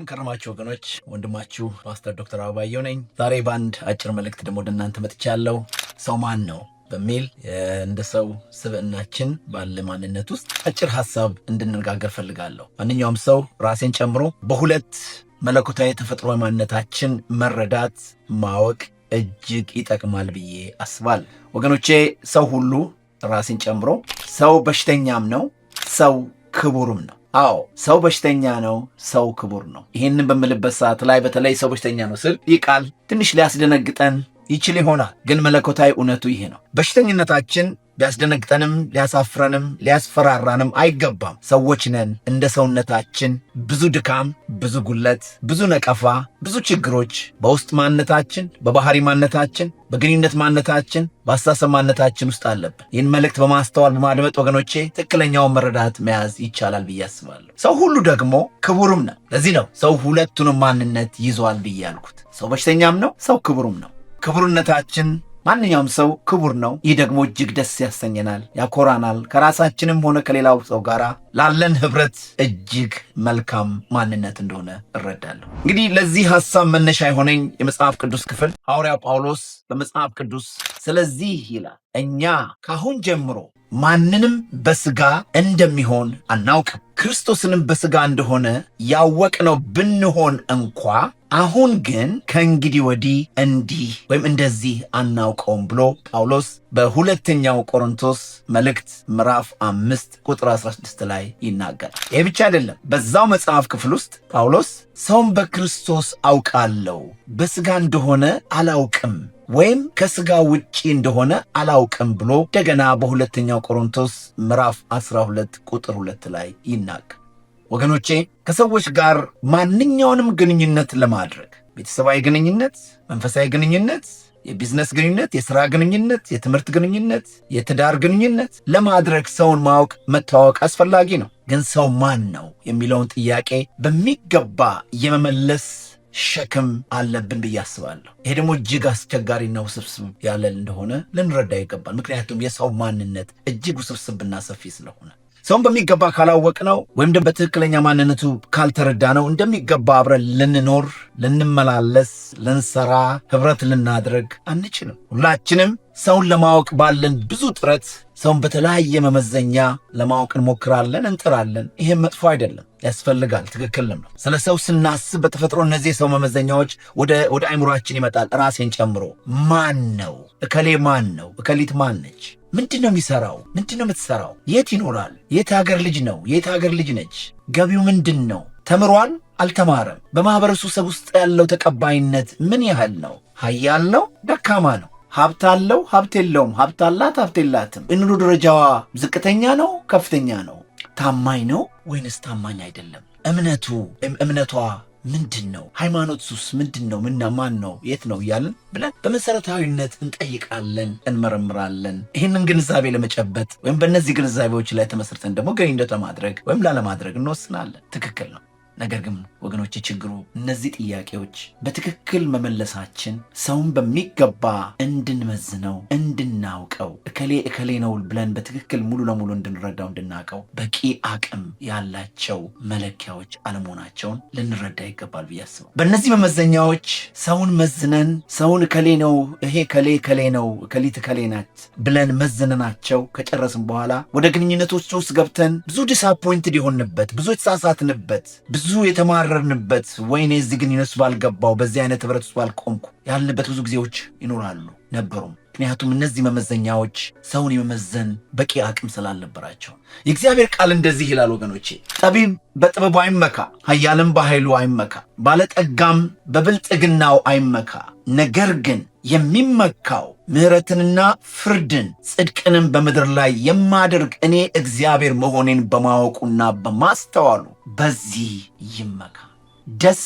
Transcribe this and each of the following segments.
እንደምን ከረማችሁ ወገኖች፣ ወንድማችሁ ፓስተር ዶክተር አበባየሁ ነኝ። ዛሬ በአንድ አጭር መልእክት ደግሞ ወደ እናንተ መጥቻለሁ። ሰው ማን ነው በሚል እንደ ሰው ስብዕናችን ባለ ማንነት ውስጥ አጭር ሐሳብ እንድንነጋገር ፈልጋለሁ። ማንኛውም ሰው ራሴን ጨምሮ በሁለት መለኮታዊ ተፈጥሯዊ ማንነታችን መረዳት ማወቅ እጅግ ይጠቅማል ብዬ አስባለሁ። ወገኖቼ ሰው ሁሉ ራሴን ጨምሮ ሰው በሽተኛም ነው፣ ሰው ክቡርም ነው። አዎ ሰው በሽተኛ ነው፣ ሰው ክቡር ነው። ይህንን በምልበት ሰዓት ላይ በተለይ ሰው በሽተኛ ነው ስል ይህ ቃል ትንሽ ሊያስደነግጠን ይችል ይሆናል። ግን መለኮታዊ እውነቱ ይሄ ነው። በሽተኝነታችን ሊያስደነግጠንም ሊያሳፍረንም ሊያስፈራራንም አይገባም። ሰዎች ነን። እንደ ሰውነታችን ብዙ ድካም፣ ብዙ ጉለት፣ ብዙ ነቀፋ፣ ብዙ ችግሮች በውስጥ ማንነታችን፣ በባህሪ ማንነታችን፣ በግንኙነት ማንነታችን፣ በአስተሳሰብ ማንነታችን ውስጥ አለብን። ይህን መልእክት በማስተዋል በማድመጥ ወገኖቼ ትክክለኛውን መረዳት መያዝ ይቻላል ብዬ አስባለሁ። ሰው ሁሉ ደግሞ ክቡርም ነው። ለዚህ ነው ሰው ሁለቱንም ማንነት ይዟል ብዬ ያልኩት። ሰው በሽተኛም ነው፣ ሰው ክቡርም ነው። ክቡርነታችን ማንኛውም ሰው ክቡር ነው። ይህ ደግሞ እጅግ ደስ ያሰኘናል፣ ያኮራናል። ከራሳችንም ሆነ ከሌላው ሰው ጋር ላለን ህብረት እጅግ መልካም ማንነት እንደሆነ እረዳለሁ። እንግዲህ ለዚህ ሐሳብ መነሻ የሆነኝ የመጽሐፍ ቅዱስ ክፍል ሐዋርያው ጳውሎስ በመጽሐፍ ቅዱስ ስለዚህ ይላል፣ እኛ ካሁን ጀምሮ ማንንም በሥጋ እንደሚሆን አናውቅም፣ ክርስቶስንም በሥጋ እንደሆነ ያወቅነው ብንሆን እንኳ አሁን ግን ከእንግዲህ ወዲህ እንዲህ ወይም እንደዚህ አናውቀውም ብሎ ጳውሎስ በሁለተኛው ቆሮንቶስ መልእክት ምዕራፍ 5 ቁጥር 16 ላይ ይናገራል። ይህ ብቻ አይደለም። በዛው መጽሐፍ ክፍል ውስጥ ጳውሎስ ሰውን በክርስቶስ አውቃለሁ፣ በሥጋ እንደሆነ አላውቅም ወይም ከሥጋ ውጪ እንደሆነ አላውቅም ብሎ እንደገና በሁለተኛው ቆሮንቶስ ምዕራፍ 12 ቁጥር 2 ላይ ይናገራል። ወገኖቼ ከሰዎች ጋር ማንኛውንም ግንኙነት ለማድረግ ቤተሰባዊ ግንኙነት፣ መንፈሳዊ ግንኙነት፣ የቢዝነስ ግንኙነት፣ የሥራ ግንኙነት፣ የትምህርት ግንኙነት፣ የትዳር ግንኙነት ለማድረግ ሰውን ማወቅ መተዋወቅ አስፈላጊ ነው። ግን ሰው ማን ነው የሚለውን ጥያቄ በሚገባ የመመለስ ሸክም አለብን ብዬ አስባለሁ። ይሄ ደግሞ እጅግ አስቸጋሪና ውስብስብ ያለ እንደሆነ ልንረዳ ይገባል። ምክንያቱም የሰው ማንነት እጅግ ውስብስብና ሰፊ ስለሆነ ሰውን በሚገባ ካላወቅነው ወይም ደግሞ በትክክለኛ ማንነቱ ካልተረዳ ነው እንደሚገባ አብረን ልንኖር፣ ልንመላለስ፣ ልንሰራ፣ ህብረት ልናድረግ አንችልም። ሁላችንም ሰውን ለማወቅ ባለን ብዙ ጥረት ሰውን በተለያየ መመዘኛ ለማወቅ እንሞክራለን፣ እንጥራለን። ይሄም መጥፎ አይደለም፣ ያስፈልጋል፣ ትክክልም ነው። ስለ ሰው ስናስብ በተፈጥሮ እነዚህ የሰው መመዘኛዎች ወደ አይምሯችን ይመጣል። ራሴን ጨምሮ ማን ነው? እከሌ ማን ነው? እከሊት ማን ነች? ምንድን ነው የሚሰራው? ምንድን ነው የምትሰራው? የት ይኖራል? የት ሀገር ልጅ ነው? የት ሀገር ልጅ ነች? ገቢው ምንድን ነው? ተምሯል? አልተማረም? በማህበረሰቡ ውስጥ ያለው ተቀባይነት ምን ያህል ነው? ኃያል ነው? ደካማ ነው? ሀብት አለው? ሀብት የለውም? ሀብት አላት? ሀብት የላትም? የኑሮ ደረጃዋ ዝቅተኛ ነው? ከፍተኛ ነው? ታማኝ ነው ወይንስ ታማኝ አይደለም? እምነቷ ምንድን ነው? ሃይማኖቱስ ምንድን ነው? ማን ነው? የት ነው? እያልን ብለን በመሰረታዊነት እንጠይቃለን፣ እንመረምራለን። ይህንን ግንዛቤ ለመጨበጥ ወይም በእነዚህ ግንዛቤዎች ላይ ተመስርተን ደግሞ ግንኙነት ለማድረግ ወይም ላለማድረግ እንወስናለን። ትክክል ነው። ነገር ግን ወገኖች ችግሩ እነዚህ ጥያቄዎች በትክክል መመለሳችን ሰውን በሚገባ እንድንመዝነው፣ እንድናውቀው፣ እከሌ ነው ብለን በትክክል ሙሉ ለሙሉ እንድንረዳው፣ እንድናውቀው በቂ አቅም ያላቸው መለኪያዎች አለመሆናቸውን ልንረዳ ይገባል ብዬ አስባለሁ። በእነዚህ መመዘኛዎች ሰውን መዝነን ሰውን እከሌ ነው፣ ይሄ እከሌ ነው፣ እከሊት እከሌ ናት ብለን መዝነናቸው ከጨረስን በኋላ ወደ ግንኙነቶች ውስጥ ገብተን ብዙ ዲስአፖይንትድ የሆንበት፣ ብዙ የተሳሳትንበት፣ ብዙ የተማረርንበት፣ ወይኔ እዚህ ግንኙነት ባልገባው፣ በዚህ አይነት ህብረት ውስጥ ባልቆምኩ ያልንበት ብዙ ጊዜዎች ይኖራሉ፣ ነበሩም። ምክንያቱም እነዚህ መመዘኛዎች ሰውን የመመዘን በቂ አቅም ስላልነበራቸው። የእግዚአብሔር ቃል እንደዚህ ይላል ወገኖቼ፣ ጠቢብ በጥበቡ አይመካ፣ ኃያልም በኃይሉ አይመካ፣ ባለጠጋም በብልጥግናው አይመካ፣ ነገር ግን የሚመካው ምሕረትንና ፍርድን ጽድቅንም በምድር ላይ የማደርግ እኔ እግዚአብሔር መሆኔን በማወቁና በማስተዋሉ በዚህ ይመካ። ደስ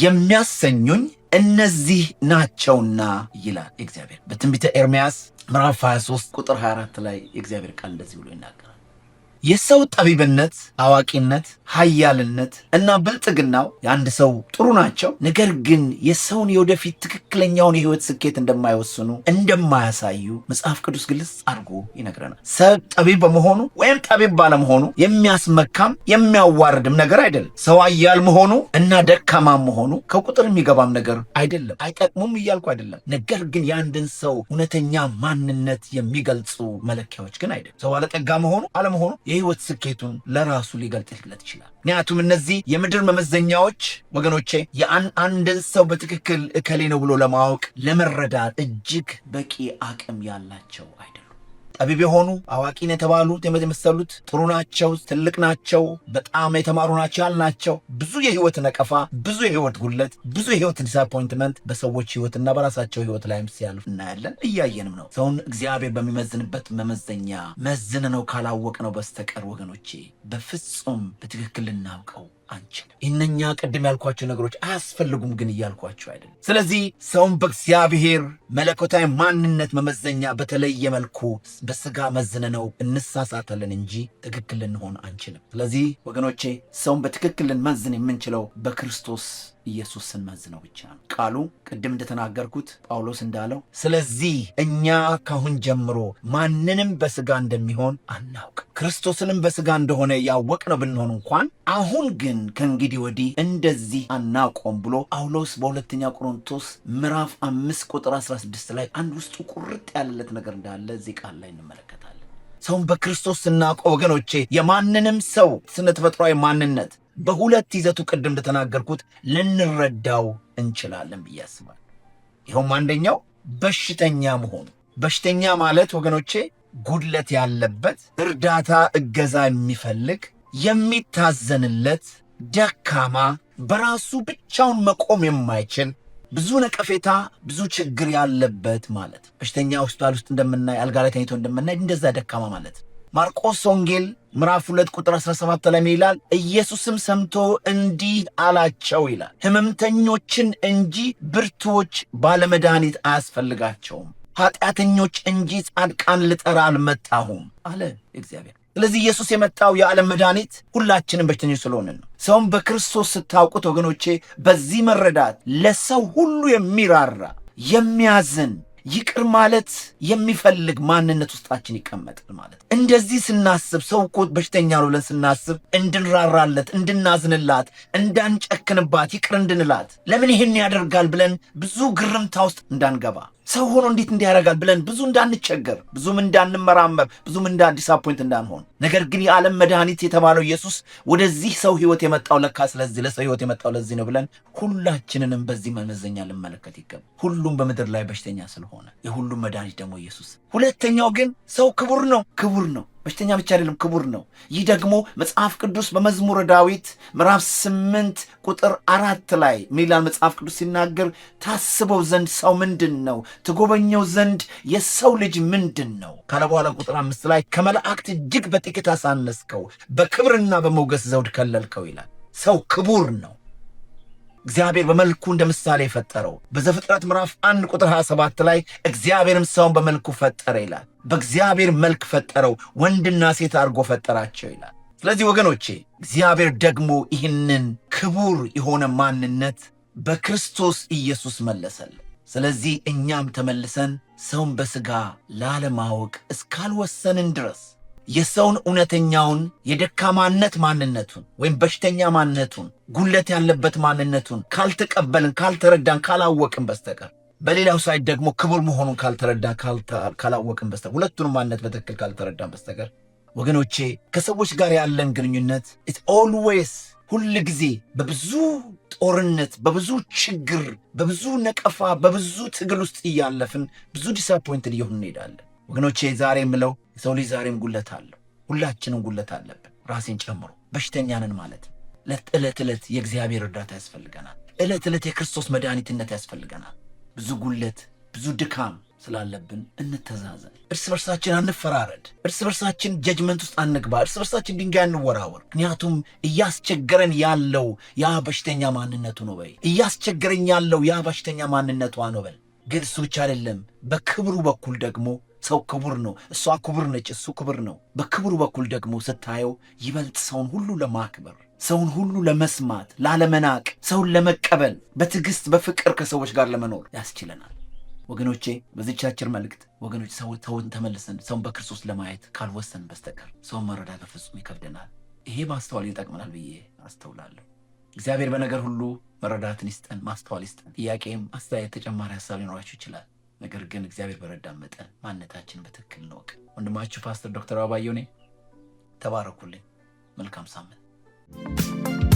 የሚያሰኙኝ እነዚህ ናቸውና ይላል እግዚአብሔር። በትንቢተ ኤርምያስ ምዕራፍ 23 ቁጥር 24 ላይ የእግዚአብሔር ቃል እንደዚህ ብሎ ይናገራል። የሰው ጠቢብነት፣ አዋቂነት፣ ኃያልነት እና ብልጥግናው የአንድ ሰው ጥሩ ናቸው። ነገር ግን የሰውን የወደፊት ትክክለኛውን የህይወት ስኬት እንደማይወስኑ እንደማያሳዩ መጽሐፍ ቅዱስ ግልጽ አድርጎ ይነግረናል። ሰው ጠቢብ በመሆኑ ወይም ጠቢብ ባለመሆኑ የሚያስመካም የሚያዋርድም ነገር አይደለም። ሰው አያል መሆኑ እና ደካማ መሆኑ ከቁጥር የሚገባም ነገር አይደለም። አይጠቅሙም እያልኩ አይደለም። ነገር ግን የአንድን ሰው እውነተኛ ማንነት የሚገልጹ መለኪያዎች ግን አይደለም። ሰው ባለጠጋ መሆኑ አለመሆኑ የህይወት ስኬቱን ለራሱ ሊገልጥለት ይችላል። ምክንያቱም እነዚህ የምድር መመዘኛዎች ወገኖቼ የአንድን ሰው በትክክል እከሌ ነው ብሎ ለማወቅ ለመረዳት እጅግ በቂ አቅም ያላቸው አይደለም። ጠቢብ የሆኑ አዋቂን የተባሉት የመሰሉት ጥሩ ናቸው፣ ትልቅ ናቸው፣ በጣም የተማሩ ናቸው ያልናቸው ብዙ የህይወት ነቀፋ፣ ብዙ የህይወት ጉለት፣ ብዙ የህይወት ዲስአፖይንትመንት በሰዎች ህይወትና በራሳቸው ህይወት ላይም ሲያልፍ እናያለን፣ እያየንም ነው። ሰውን እግዚአብሔር በሚመዝንበት መመዘኛ መዝነነው ካላወቅነው በስተቀር ወገኖቼ በፍጹም በትክክል ልናውቀው አንችልም። እነኛ ቅድም ያልኳቸው ነገሮች አያስፈልጉም ግን እያልኳቸው አይደለም። ስለዚህ ሰውን በእግዚአብሔር መለኮታዊ ማንነት መመዘኛ በተለየ መልኩ በስጋ መዝነነው እንሳሳታለን እንጂ ትክክል ልንሆን አንችልም። ስለዚህ ወገኖቼ ሰውን በትክክል ልንመዝን የምንችለው በክርስቶስ ኢየሱስ ስንመዝነው ብቻ ነው። ቃሉ ቅድም እንደተናገርኩት ጳውሎስ እንዳለው ስለዚህ እኛ ካሁን ጀምሮ ማንንም በስጋ እንደሚሆን አናውቅ፣ ክርስቶስንም በስጋ እንደሆነ ያወቅነው ብንሆን እንኳን አሁን ግን ከእንግዲህ ወዲህ እንደዚህ አናውቀውም ብሎ ጳውሎስ በሁለተኛ ቆሮንቶስ ምዕራፍ 5 ቁጥር 16 ላይ አንድ ውስጡ ቁርጥ ያለለት ነገር እንዳለ እዚህ ቃል ላይ እንመለከታለን። ሰውን በክርስቶስ ስናውቀው ወገኖቼ የማንንም ሰው ስነ ተፈጥሯዊ ማንነት በሁለት ይዘቱ ቅድም እንደተናገርኩት ልንረዳው እንችላለን ብዬ አስባለሁ። ይኸውም አንደኛው በሽተኛ መሆኑ። በሽተኛ ማለት ወገኖቼ ጉድለት ያለበት፣ እርዳታ እገዛ የሚፈልግ፣ የሚታዘንለት፣ ደካማ፣ በራሱ ብቻውን መቆም የማይችል፣ ብዙ ነቀፌታ፣ ብዙ ችግር ያለበት ማለት። በሽተኛ ሆስፒታል ውስጥ እንደምናይ፣ አልጋ ላይ ተኝቶ እንደምናይ እንደዛ ደካማ ማለት። ማርቆስ ወንጌል ምዕራፍ 2 ቁጥር 17 ላይ ይላል ኢየሱስም ሰምቶ እንዲህ አላቸው ይላል ሕመምተኞችን እንጂ ብርቱዎች ባለመድኃኒት አያስፈልጋቸውም፣ ኃጢአተኞች እንጂ ጻድቃን ልጠራ አልመጣሁም አለ እግዚአብሔር። ስለዚህ ኢየሱስ የመጣው የዓለም መድኃኒት ሁላችንም በሽተኞች ስለሆንን ነው። ሰውን በክርስቶስ ስታውቁት ወገኖቼ በዚህ መረዳት ለሰው ሁሉ የሚራራ የሚያዝን ይቅር ማለት የሚፈልግ ማንነት ውስጣችን ይቀመጣል ማለት። እንደዚህ ስናስብ ሰው እኮ በሽተኛ ነው ብለን ስናስብ እንድንራራለት፣ እንድናዝንላት፣ እንዳንጨክንባት፣ ይቅር እንድንላት ለምን ይህን ያደርጋል ብለን ብዙ ግርምታ ውስጥ እንዳንገባ፣ ሰው ሆኖ እንዴት እንዲያደርጋል ብለን ብዙ እንዳንቸገር፣ ብዙም እንዳንመራመር፣ ብዙም ዲስአፖይንት እንዳንሆን። ነገር ግን የዓለም መድኃኒት የተባለው ኢየሱስ ወደዚህ ሰው ህይወት የመጣው ለካ ስለዚህ ለሰው ህይወት የመጣው ለዚህ ነው ብለን ሁላችንንም በዚህ መመዘኛ ልንመለከት ይገባል። ሁሉም በምድር ላይ በሽተኛ ስለሆነ የሁሉም መድኃኒት ደግሞ ኢየሱስ። ሁለተኛው ግን ሰው ክቡር ነው። ክቡር ነው፣ በሽተኛ ብቻ አይደለም፣ ክቡር ነው። ይህ ደግሞ መጽሐፍ ቅዱስ በመዝሙረ ዳዊት ምዕራፍ 8 ቁጥር 4 ላይ ሚላን መጽሐፍ ቅዱስ ሲናገር ታስበው ዘንድ ሰው ምንድን ነው? ትጎበኘው ዘንድ የሰው ልጅ ምንድን ነው ካለ በኋላ ቁጥር 5 ላይ ከመላእክት እጅግ በጥቂት አሳነስከው፣ በክብርና በሞገስ ዘውድ ከለልከው ይላል። ሰው ክቡር ነው። እግዚአብሔር በመልኩ እንደ ምሳሌ ፈጠረው። በዘፍጥረት ምዕራፍ 1 ቁጥር 27 ላይ እግዚአብሔርም ሰውን በመልኩ ፈጠረ ይላል። በእግዚአብሔር መልክ ፈጠረው፣ ወንድና ሴት አድርጎ ፈጠራቸው ይላል። ስለዚህ ወገኖቼ እግዚአብሔር ደግሞ ይህንን ክቡር የሆነ ማንነት በክርስቶስ ኢየሱስ መለሰልን። ስለዚህ እኛም ተመልሰን ሰውን በሥጋ ላለማወቅ እስካልወሰንን ድረስ የሰውን እውነተኛውን የደካማነት ማንነቱን ወይም በሽተኛ ማንነቱን ጉለት ያለበት ማንነቱን ካልተቀበልን፣ ካልተረዳን፣ ካላወቅን በስተቀር በሌላው ሳይድ ደግሞ ክቡር መሆኑን ካልተረዳን፣ ካላወቅን በስተቀር ሁለቱንም ማንነት በትክክል ካልተረዳን በስተቀር ወገኖቼ ከሰዎች ጋር ያለን ግንኙነት ኢትስ ኦልዌይስ ሁል ጊዜ በብዙ ጦርነት፣ በብዙ ችግር፣ በብዙ ነቀፋ፣ በብዙ ትግል ውስጥ እያለፍን ብዙ ዲስአፖይንትድ እየሆን እንሄዳለን። ወገኖቼ ዛሬ የምለው የሰው ልጅ ዛሬም ጉለት አለው። ሁላችንም ጉለት አለብን፣ ራሴን ጨምሮ በሽተኛ ነን ማለት ነው። ዕለት ዕለት የእግዚአብሔር እርዳታ ያስፈልገናል። ዕለት ዕለት የክርስቶስ መድኃኒትነት ያስፈልገናል። ብዙ ጉለት፣ ብዙ ድካም ስላለብን እንተዛዘን። እርስ በርሳችን አንፈራረድ። እርስ በርሳችን ጀጅመንት ውስጥ አንግባ። እርስ በርሳችን ድንጋይ እንወራወር። ምክንያቱም እያስቸገረን ያለው ያ በሽተኛ ማንነቱ ነው። በይ እያስቸገረኝ ያለው ያ በሽተኛ ማንነቷ ነው በል። ግን እሱ ብቻ አይደለም፣ በክብሩ በኩል ደግሞ ሰው ክቡር ነው። እሷ ክቡር ነች፣ እሱ ክቡር ነው። በክብሩ በኩል ደግሞ ስታየው ይበልጥ ሰውን ሁሉ ለማክበር ሰውን ሁሉ ለመስማት፣ ላለመናቅ፣ ሰውን ለመቀበል፣ በትዕግስት በፍቅር ከሰዎች ጋር ለመኖር ያስችለናል። ወገኖቼ በዚህች አጭር መልእክት ወገኖች ሰውን ተመልሰን ሰውን በክርስቶስ ለማየት ካልወሰን በስተቀር ሰውን መረዳት በፍጹም ይከብደናል። ይሄ ማስተዋል ይጠቅመናል ብዬ አስተውላለሁ። እግዚአብሔር በነገር ሁሉ መረዳትን ይስጠን፣ ማስተዋል ይስጠን። ጥያቄም፣ አስተያየት፣ ተጨማሪ ሀሳብ ሊኖራችሁ ይችላል። ነገር ግን እግዚአብሔር በረዳን መጠን ማንነታችን በትክክል እንወቅ። ወንድማችሁ ፓስተር ዶክተር አበባየሁ ነኝ። ተባረኩልኝ። መልካም ሳምንት።